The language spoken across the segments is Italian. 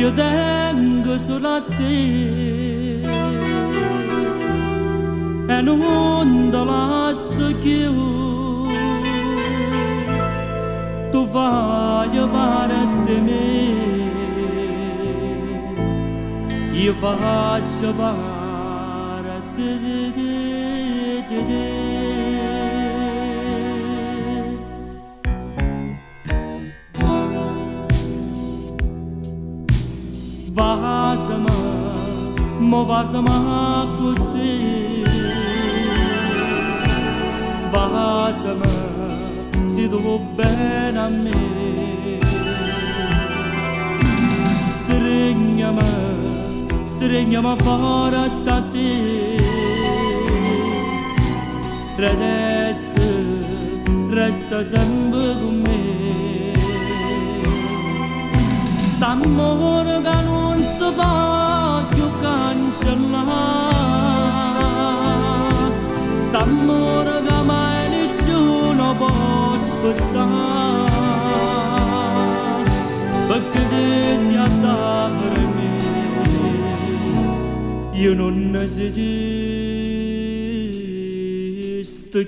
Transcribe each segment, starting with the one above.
io tengo solo a te e non te lascio più. Tu fai parte di me, io faccio parte di te. Vazama, mo vazama così. Vazama, si dopo bene a me. Stringiamo fuori da te. Adesso resta sempre con me. St'amore che non si può più cancellare, st'amore che mai nessuno può spezzare, perché te sia da per me, io non esisto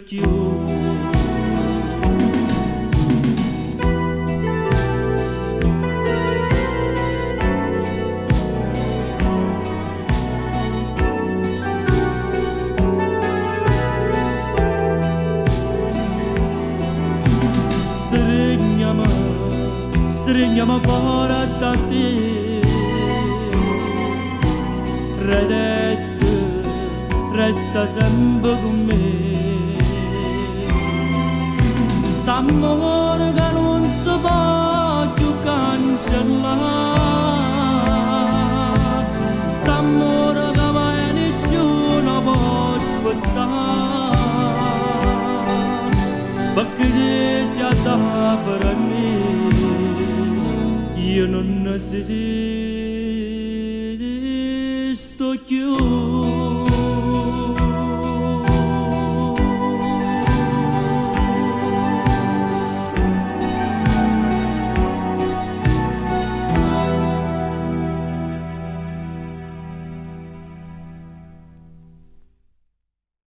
più. Stringiamo fuori da te, adesso resta sempre con me. St'amore che non si può più cancellare, st'amore che mai nessuno può spezzare, perché te sia da per me, io non esisto più.